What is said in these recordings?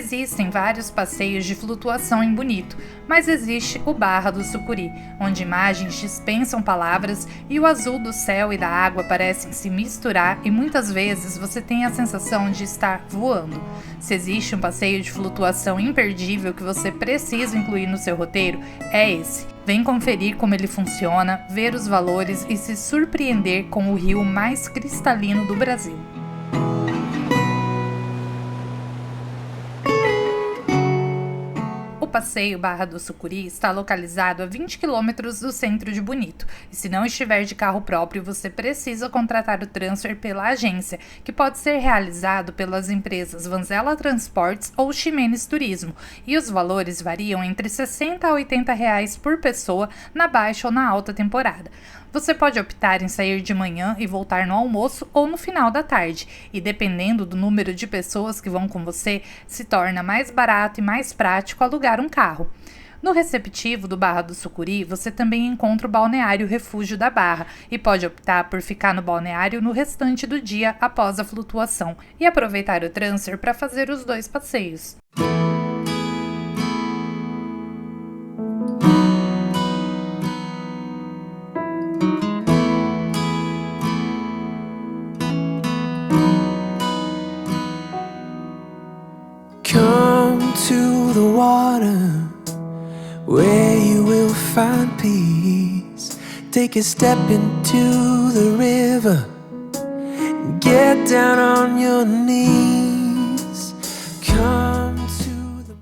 Existem vários passeios de flutuação em Bonito, mas existe o Barra do Sucuri, onde imagens dispensam palavras e o azul do céu e da água parecem se misturar e muitas vezes você tem a sensação de estar voando. Se existe um passeio de flutuação imperdível que você precisa incluir no seu roteiro, é esse. Vem conferir como ele funciona, ver os valores e se surpreender com o rio mais cristalino do Brasil. O passeio Barra do Sucuri está localizado a 20 km do centro de Bonito, e se não estiver de carro próprio, você precisa contratar o transfer pela agência, que pode ser realizado pelas empresas Vanzela Transportes ou Ximenes Turismo, e os valores variam entre R$ 60 a R$ 80 por pessoa na baixa ou na alta temporada. Você pode optar em sair de manhã e voltar no almoço ou no final da tarde, e dependendo do número de pessoas que vão com você, se torna mais barato e mais prático alugar um carro. No receptivo do Barra do Sucuri, você também encontra o balneário Refúgio da Barra e pode optar por ficar no balneário no restante do dia após a flutuação e aproveitar o transfer para fazer os dois passeios. Come to the water where you will find peace. Take a step into the river. Get down on your knees. Come to the...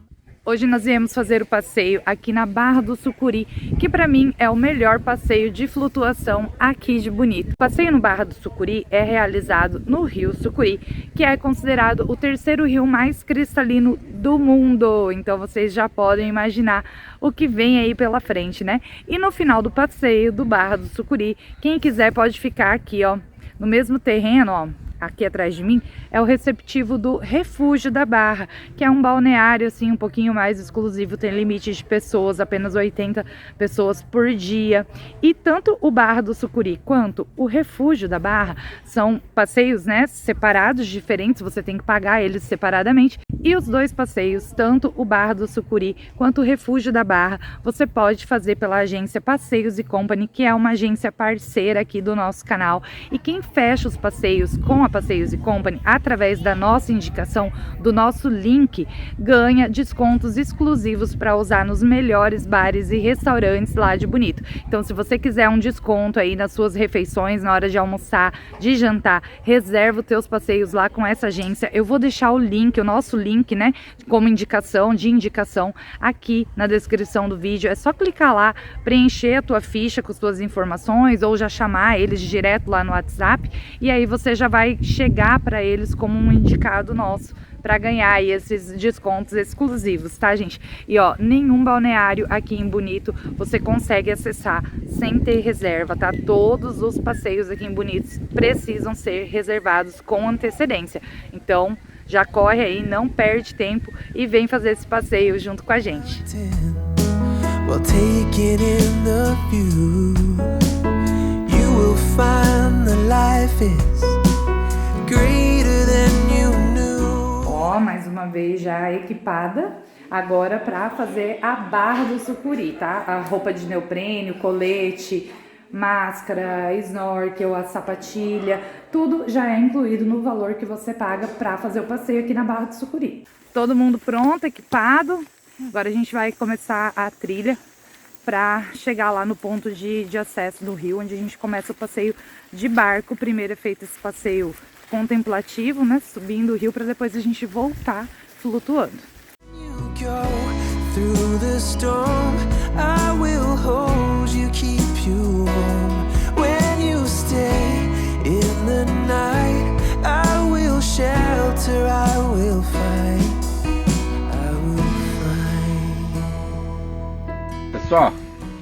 Hoje nós viemos fazer o passeio aqui na Barra do Sucuri, que para mim é o melhor passeio de flutuação aqui de Bonito. O passeio no Barra do Sucuri é realizado no Rio Sucuri, que é considerado o terceiro rio mais cristalino do mundo. Então vocês já podem imaginar o que vem aí pela frente, né? E no final do passeio do Barra do Sucuri, quem quiser pode ficar aqui, ó, no mesmo terreno, ó. Aqui atrás de mim é o receptivo do Refúgio da Barra, que é um balneário assim um pouquinho mais exclusivo, tem limite de pessoas, apenas 80 pessoas por dia. E tanto o Barra do Sucuri quanto o Refúgio da Barra são passeios, né, separados, diferentes, você tem que pagar eles separadamente. E os dois passeios, tanto o Barra do Sucuri quanto o Refúgio da Barra, você pode fazer pela agência Passeios e Company, que é uma agência parceira aqui do nosso canal. E quem fecha os passeios com a Passeios e Company, através da nossa indicação, do nosso link, ganha descontos exclusivos para usar nos melhores bares e restaurantes lá de Bonito. Então, se você quiser um desconto aí nas suas refeições, na hora de almoçar, de jantar, reserva os teus passeios lá com essa agência. Eu vou deixar o link, o nosso link, né, como indicação, aqui na descrição do vídeo. É só clicar lá, preencher a tua ficha com suas informações ou já chamar eles direto lá no WhatsApp, e aí você já vai chegar para eles como um indicado nosso para ganhar aí esses descontos exclusivos, tá, gente? E ó, nenhum balneário aqui em Bonito você consegue acessar sem ter reserva, tá? Todos os passeios aqui em Bonito precisam ser reservados com antecedência. Então, já corre aí, não perde tempo e vem fazer esse passeio junto com a gente. Well, take it in the view. You will find the life is greater than you knew. Ó, mais uma vez já equipada, agora para fazer a Barra do Sucuri, tá? A roupa de neoprene, colete, máscara, snorkel, a sapatilha, tudo já é incluído no valor que você paga para fazer o passeio aqui na Barra do Sucuri. Todo mundo pronto, equipado. Agora a gente vai começar a trilha para chegar lá no ponto de acesso do rio, onde a gente começa o passeio de barco. Primeiro é feito esse passeio contemplativo, né, subindo o rio, para depois a gente voltar flutuando. Pessoal,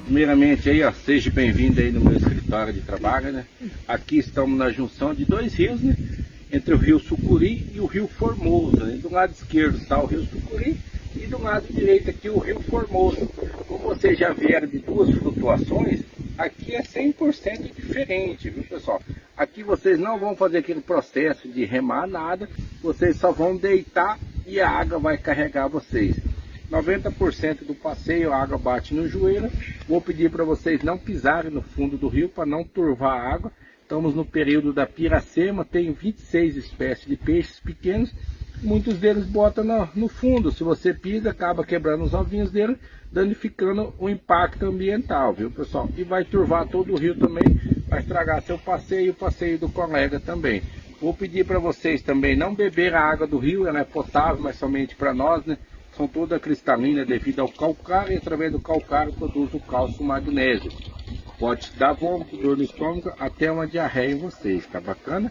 primeiramente aí, ó, seja bem-vindo aí no meu escritório de trabalho, né? Aqui estamos na junção de dois rios, né? Entre o rio Sucuri e o rio Formoso, né? Do lado esquerdo está o rio Sucuri e do lado direito aqui o rio Formoso. Como vocês já vieram de duas flutuações, aqui é 100% diferente, viu, pessoal? Aqui vocês não vão fazer aquele processo de remar nada, vocês só vão deitar e a água vai carregar vocês. 90% do passeio a água bate no joelho. Vou pedir para vocês não pisarem no fundo do rio para não turvar a água. Estamos no período da piracema, tem 26 espécies de peixes pequenos. Muitos deles botam no fundo. Se você pisa, acaba quebrando os ovinhos dele, danificando o impacto ambiental, viu, pessoal? E vai turvar todo o rio também, vai estragar seu passeio e o passeio do colega também. Vou pedir para vocês também não beber a água do rio, ela é potável, mas somente para nós, né? São toda cristalina devido ao calcário, e através do calcário produz o cálcio e o magnésio. Pode dar vômito, dor no estômago, até uma diarreia em vocês, tá bacana?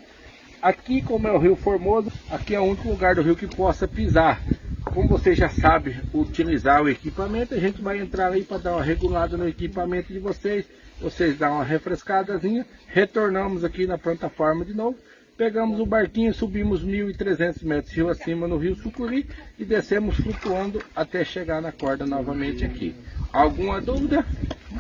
Aqui, como é o Rio Formoso, aqui é o único lugar do rio que possa pisar. Como você já sabe utilizar o equipamento, a gente vai entrar aí para dar uma regulada no equipamento de vocês. Vocês dão uma refrescadazinha, retornamos aqui na plataforma de novo. Pegamos o barquinho, subimos 1.300 metros rio acima no Rio Sucuri e descemos flutuando até chegar na corda novamente aqui. Alguma dúvida?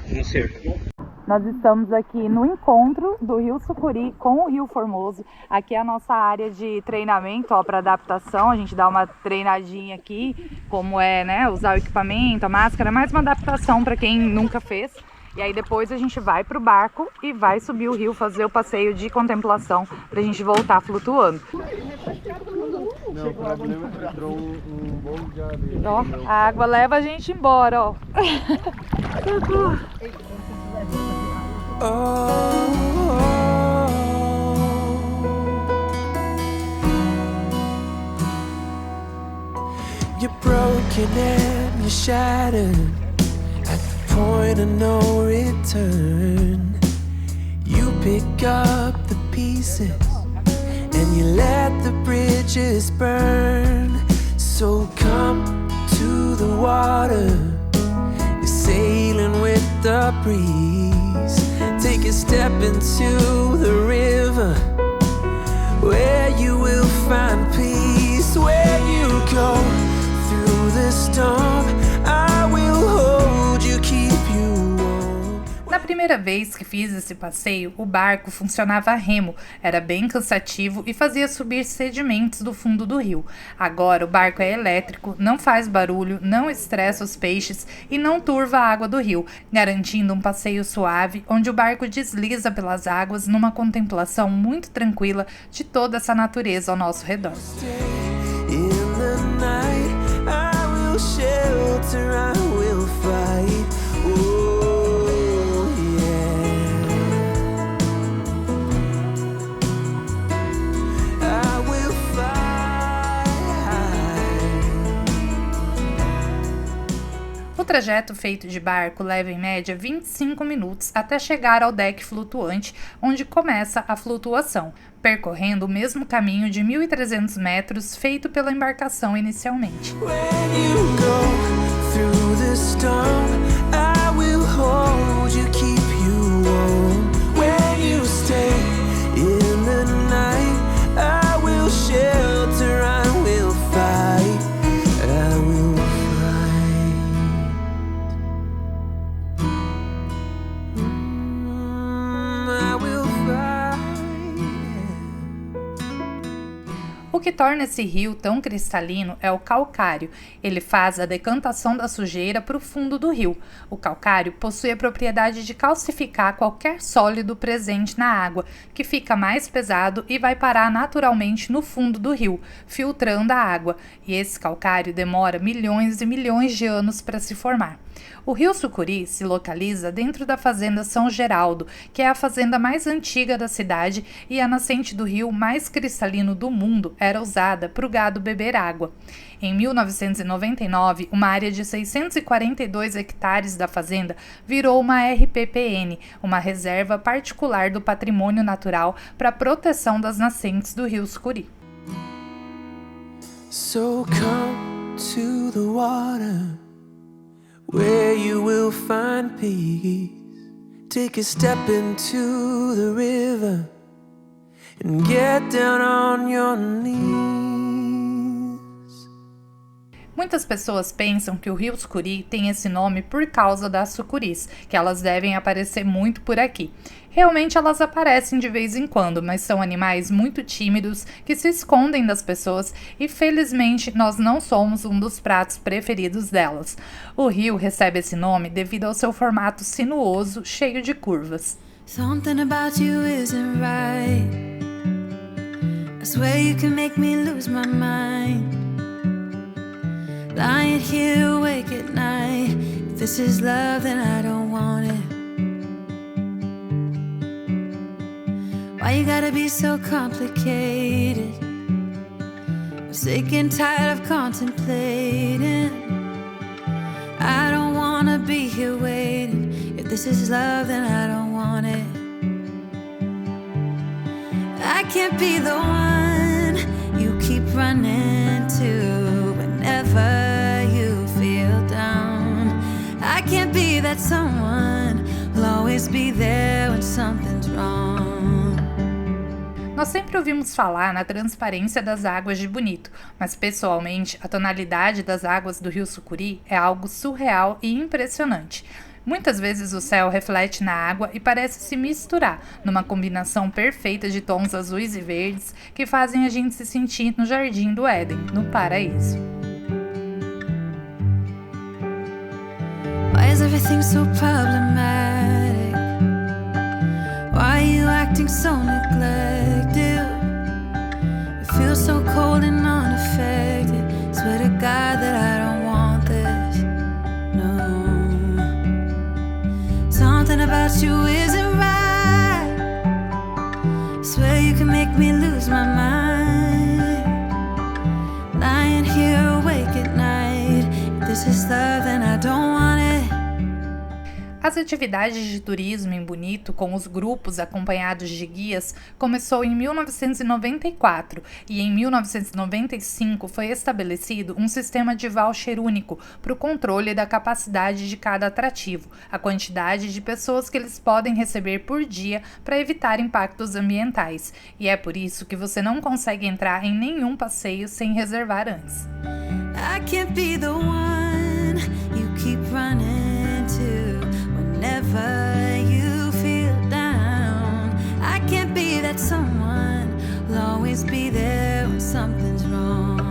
Não sei. Nós estamos aqui no encontro do Rio Sucuri com o Rio Formoso. Aqui é a nossa área de treinamento para adaptação. A gente dá uma treinadinha aqui, como é, né, usar o equipamento, a máscara, mais uma adaptação para quem nunca fez. E aí depois a gente vai para o barco e vai subir o rio, fazer o passeio de contemplação para a gente voltar flutuando. Não, o problema é que entrou um bolo de areia. Ó, a água leva a gente embora, ó. You're broken and you're shattered at the point of no return. You pick up the pieces and you let the bridges burn. So come to the water, you're sailing with the breeze. Take a step into the river, where you will find peace. Where you go through the storm, I will hold you, keep you warm. Na primeira vez que fiz esse passeio, o barco funcionava a remo, era bem cansativo e fazia subir sedimentos do fundo do rio. Agora o barco é elétrico, não faz barulho, não estressa os peixes e não turva a água do rio, garantindo um passeio suave, onde o barco desliza pelas águas numa contemplação muito tranquila de toda essa natureza ao nosso redor. In the night, I will shelter, I will fight. Oh, yeah. I will fight. O trajeto feito de barco leva em média 25 minutos até chegar ao deck flutuante, onde começa a flutuação, percorrendo o mesmo caminho de 1.300 metros feito pela embarcação inicialmente. When you go through the storm, I will hold you, keep you warm. When you stay in the night, I will shelter, I will fight, I will fight. I will fight. O que torna esse rio tão cristalino é o calcário. Ele faz a decantação da sujeira para o fundo do rio. O calcário possui a propriedade de calcificar qualquer sólido presente na água, que fica mais pesado e vai parar naturalmente no fundo do rio, filtrando a água. E esse calcário demora milhões e milhões de anos para se formar. O Rio Sucuri se localiza dentro da Fazenda São Geraldo, que é a fazenda mais antiga da cidade e a nascente do rio mais cristalino do mundo era usada para o gado beber água. Em 1999, uma área de 642 hectares da fazenda virou uma RPPN, uma reserva particular do patrimônio natural para proteção das nascentes do Rio Sucuri. So come to the water, where you will find peace. Take a step into the river and get down on your knees. Muitas pessoas pensam que o rio Sucuri tem esse nome por causa das sucuris, que elas devem aparecer muito por aqui. Realmente elas aparecem de vez em quando, mas são animais muito tímidos que se escondem das pessoas e felizmente nós não somos um dos pratos preferidos delas. O rio recebe esse nome devido ao seu formato sinuoso, cheio de curvas. Something about you isn't right. I swear you can make me lose my mind. Lying here awake at night. If this is love, then I don't want it. Why you gotta be so complicated? I'm sick and tired of contemplating. I don't wanna be here waiting. If this is love, then I don't want it. I can't be the one you keep running to whenever you feel down. I can't be that someone who'll always be there when something's wrong. Nós sempre ouvimos falar na transparência das águas de Bonito, mas pessoalmente a tonalidade das águas do rio Sucuri é algo surreal e impressionante. Muitas vezes o céu reflete na água e parece se misturar, numa combinação perfeita de tons azuis e verdes que fazem a gente se sentir no Jardim do Éden, no paraíso. Why is everything so problematic? Why are you acting so neglected? It feels so cold and unaffected. Swear to God that I don't want this. No. Something about you isn't right. Swear you can make me lose my mind. Lying here awake at night. If this is love, then I don't want it. As atividades de turismo em Bonito, com os grupos acompanhados de guias, começou em 1994 e em 1995 foi estabelecido um sistema de voucher único para o controle da capacidade de cada atrativo, a quantidade de pessoas que eles podem receber por dia para evitar impactos ambientais. E é por isso que você não consegue entrar em nenhum passeio sem reservar antes. I can't be the one you keep running to whenever you feel down. I can't be that someone who'll always be there when something's wrong.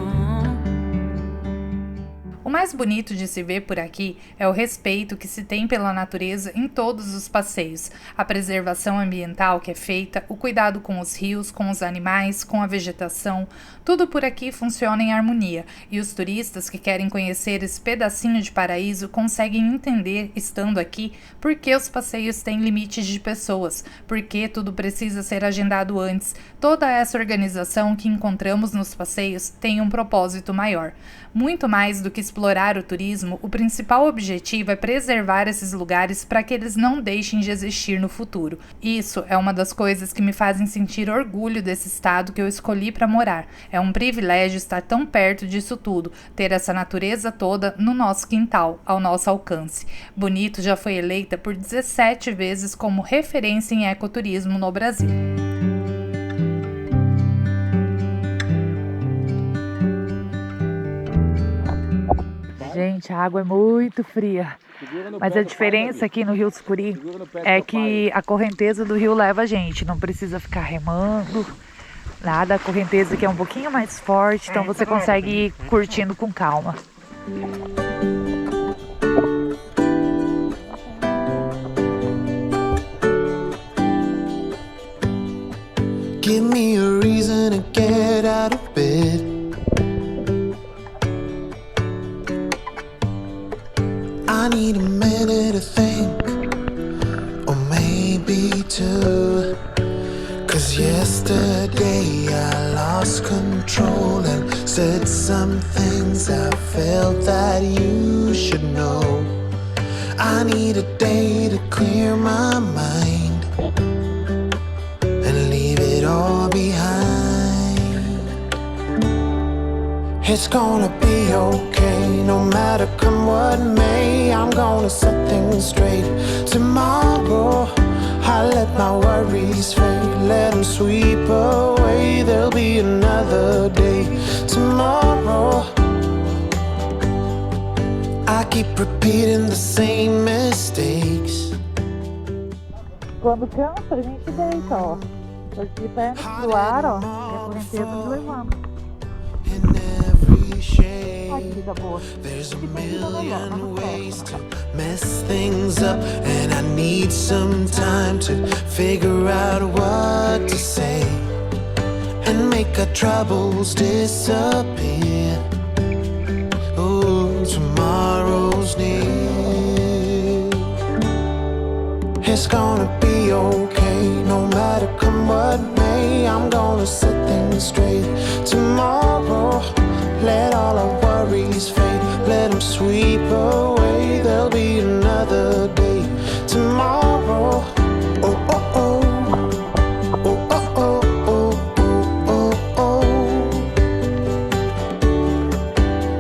O mais bonito de se ver por aqui é o respeito que se tem pela natureza em todos os passeios, a preservação ambiental que é feita, o cuidado com os rios, com os animais, com a vegetação, tudo por aqui funciona em harmonia e os turistas que querem conhecer esse pedacinho de paraíso conseguem entender, estando aqui, por que os passeios têm limites de pessoas, por que tudo precisa ser agendado antes. Toda essa organização que encontramos nos passeios tem um propósito maior. Muito mais do que explorar o turismo, o principal objetivo é preservar esses lugares para que eles não deixem de existir no futuro. Isso é uma das coisas que me fazem sentir orgulho desse estado que eu escolhi para morar. É um privilégio estar tão perto disso tudo, ter essa natureza toda no nosso quintal, ao nosso alcance. Bonito já foi eleita por 17 vezes como referência em ecoturismo no Brasil. Gente, a água é muito fria, mas a diferença aqui no rio Sucuri é que a correnteza do rio leva a gente, não precisa ficar remando, nada, a correnteza aqui é um pouquinho mais forte, então você consegue ir curtindo com calma. Give me a reason to get out of bed. I need a minute to think, or maybe two. 'Cause yesterday I lost control and said some things I felt that you should know. I need a day to clear my mind and leave it all behind. It's gonna be okay, no matter come what may. I'm gonna set things straight. Tomorrow I let my worries fade, let them sweep away. There'll be another day tomorrow. repeating the same mistakes. Quando cansa, a gente deita, ó. Aqui perto do ar, ó. E a correnteza me levando. In every shade, Ai, que vida boa. there's a million ways to mess things up, and I need some time to figure out what to say and make our troubles disappear. Oh, tomorrow's near. It's gonna be okay, no matter come what may. I'm gonna set things straight tomorrow. Let all our worries fade, let them sweep away. There'll be another day tomorrow. Oh, oh, oh. Oh, oh, oh, oh, oh, oh, oh.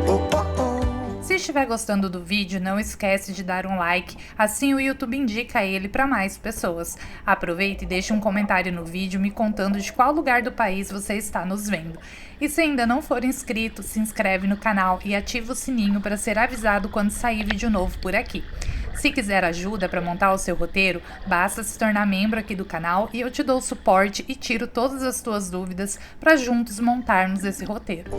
Oh, oh, oh. Se estiver gostando do vídeo, não esquece de dar um like, assim o YouTube indica ele para mais pessoas. Aproveita e deixe um comentário no vídeo me contando de qual lugar do país você está nos vendo. E se ainda não for inscrito, se inscreve no canal e ativa o sininho para ser avisado quando sair vídeo novo por aqui. Se quiser ajuda para montar o seu roteiro, basta se tornar membro aqui do canal e eu te dou suporte e tiro todas as tuas dúvidas para juntos montarmos esse roteiro.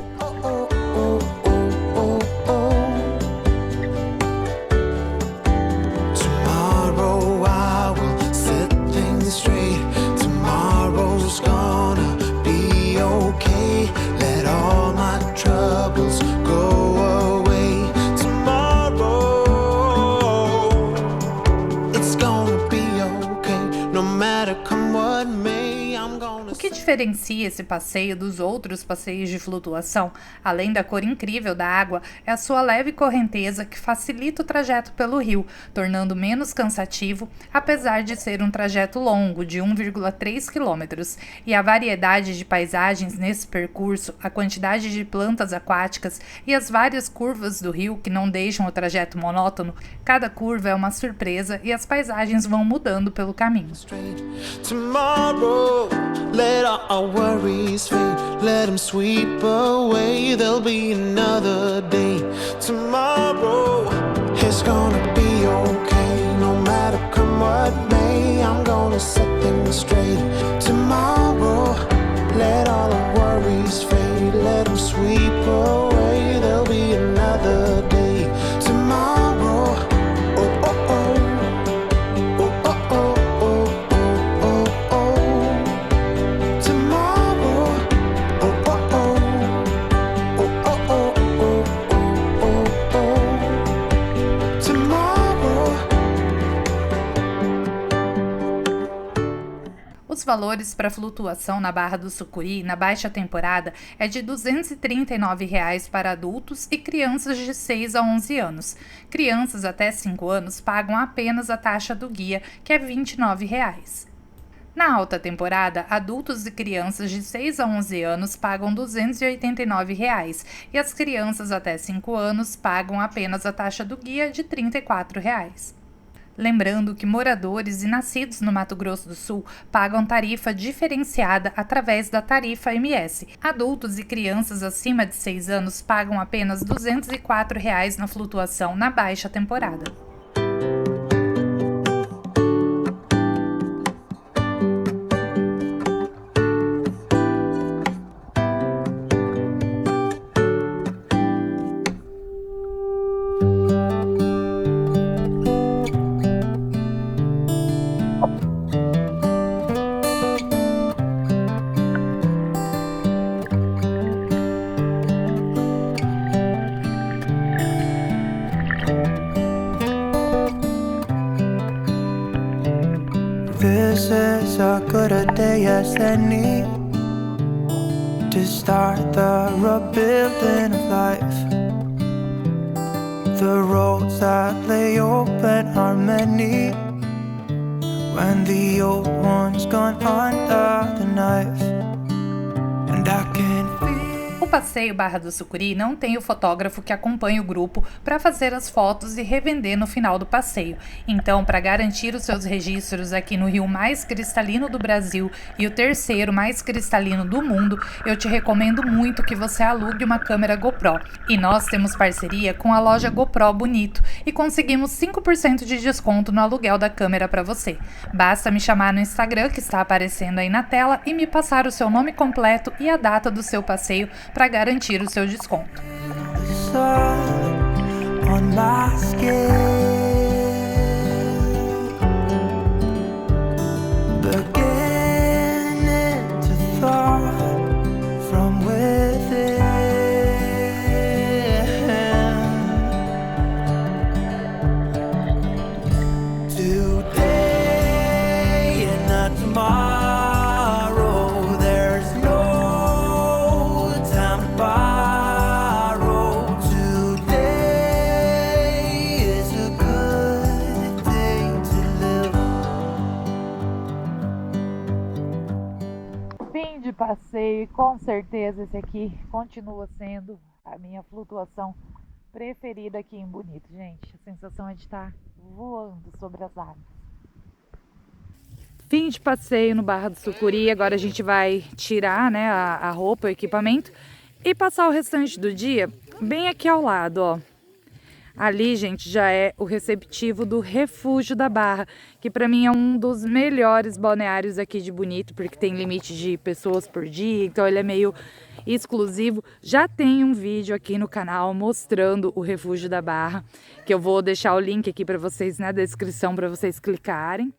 Tomorrow I will set things straight. Tomorrow's gonna be okay. Let all my troubles go away. Tomorrow it's gonna be okay. No matter come what may, I'm gonna. O que diferencia esse passeio dos outros passeios de flutuação, além da cor incrível da água, é a sua leve correnteza que facilita o trajeto pelo rio, tornando menos cansativo, apesar de ser um trajeto longo, de 1,3 km. E a variedade de paisagens nesse percurso, a quantidade de plantas aquáticas e as várias curvas do rio que não deixam o trajeto monótono, cada curva é uma surpresa e as paisagens vão mudando pelo caminho. Tomorrow, let all our worries fade, let them sweep away. There'll be another day. Tomorrow, it's gonna be okay, no matter come what may. I'm gonna set things straight. Tomorrow, let all our worries fade, let them sweep away. There'll be another day. Tomorrow, oh, oh, oh. Os valores para flutuação na Barra do Sucuri, na baixa temporada, é de R$ 239 para adultos e crianças de 6 a 11 anos. Crianças até 5 anos pagam apenas a taxa do guia, que é R$ 29. Na alta temporada, adultos e crianças de 6 a 11 anos pagam R$ 289 e as crianças até 5 anos pagam apenas a taxa do guia de R$ 34. Lembrando que moradores e nascidos no Mato Grosso do Sul pagam tarifa diferenciada através da tarifa MS. Adultos e crianças acima de 6 anos pagam apenas R$ 204 na flutuação na baixa temporada. This is as good a day as any to start the rebuilding of life. The roads that lay open are many when the old one's gone under the knife. And I can feel. O passeio Barra do Sucuri não tem o fotógrafo que acompanha o grupo para fazer as fotos e revender no final do passeio. Então, para garantir os seus registros aqui no rio mais cristalino do Brasil e o terceiro mais cristalino do mundo, eu te recomendo muito que você alugue uma câmera GoPro. E nós temos parceria com a loja GoPro Bonito e conseguimos 5% de desconto no aluguel da câmera para você. Basta me chamar no Instagram que está aparecendo aí na tela e me passar o seu nome completo e a data do seu passeio para garantir o seu desconto. Fim de passeio e com certeza esse aqui continua sendo a minha flutuação preferida aqui em Bonito, gente. A sensação é de estar voando sobre as águas. Fim de passeio no Barra do Sucuri, agora a gente vai tirar, né, a roupa, o equipamento e passar o restante do dia bem aqui ao lado, ó. Ali, gente, já é o receptivo do Refúgio da Barra, que para mim é um dos melhores balneários aqui de Bonito, porque tem limite de pessoas por dia, então ele é meio exclusivo. Já tem um vídeo aqui no canal mostrando o Refúgio da Barra, que eu vou deixar o link aqui para vocês na descrição para vocês clicarem.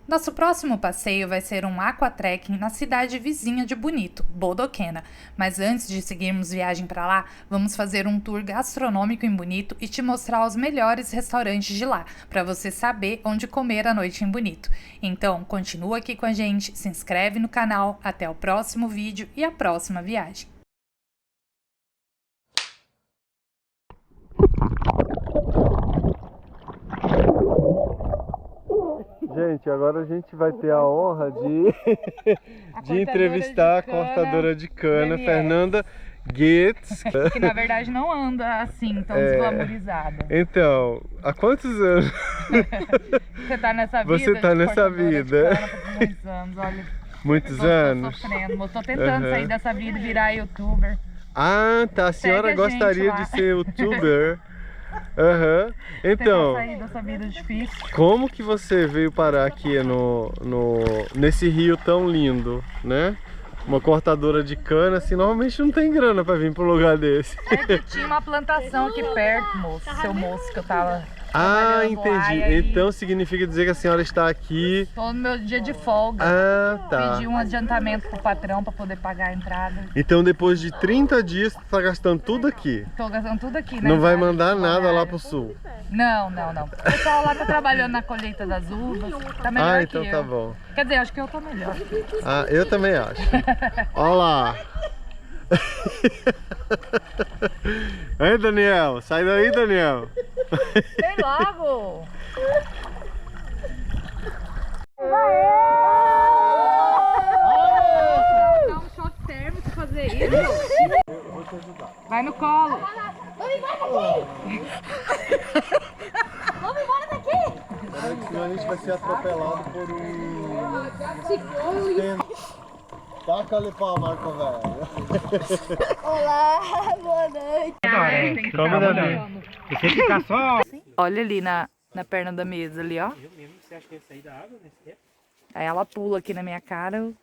Nosso próximo passeio vai ser um aquatrekking na cidade vizinha de Bonito, Bodoquena. Mas antes de seguirmos viagem para lá, vamos fazer um tour gastronômico em Bonito e te mostrar os melhores restaurantes de lá, para você saber onde comer à noite em Bonito. Então, continua aqui com a gente, se inscreve no canal, até o próximo vídeo e a próxima viagem. Gente, agora a gente vai ter a honra de entrevistar a cortadora de cana, Fernanda Goetz. Que na verdade não anda assim, tão desglamourizada. Então, há quantos anos Você tá nessa vida? você tá nessa vida? Muitos anos, olha. Muitos Tô anos? sofrendo, eu tô tentando sair dessa vida e virar youtuber. Ah, tá. A senhora Segue a gente gostaria lá. de ser youtuber? Aham. Então, Tentar sair dessa vida difícil. como que você veio parar aqui nesse rio tão lindo, né? Uma cortadora de cana, assim, normalmente não tem grana pra vir pra um lugar desse. É que tinha uma plantação aqui perto, moço, seu moço, que eu tava Ah, trabalhando lá, entendi. e aí Então significa dizer que a senhora está aqui. tô no meu dia de folga. Ah, tá. Pedi um adiantamento pro patrão pra poder pagar a entrada. Então depois de 30 dias você tá gastando tudo aqui. Tô gastando tudo aqui, né? Não vai mandar nada lá pro sul. Não. O pessoal lá tá trabalhando na colheita das uvas. Tá melhor Ah, que então eu. tá bom. Quer dizer, acho que eu tô melhor. Ah, eu também acho. Olha lá. Ei, Daniel, sai daí, Daniel. Vem logo! Dá um choque térmico fazer isso. Vou te ajudar. Vai no colo. Senão a gente vai ser atropelado por um... Taca-lhe pau, Marco velho. Olá, boa noite. Toma, Daniel. Você fica só. Olha ali na perna da mesa ali, ó. Você acha que ia sair da água nesse tempo? Aí ela pula aqui na minha cara, eu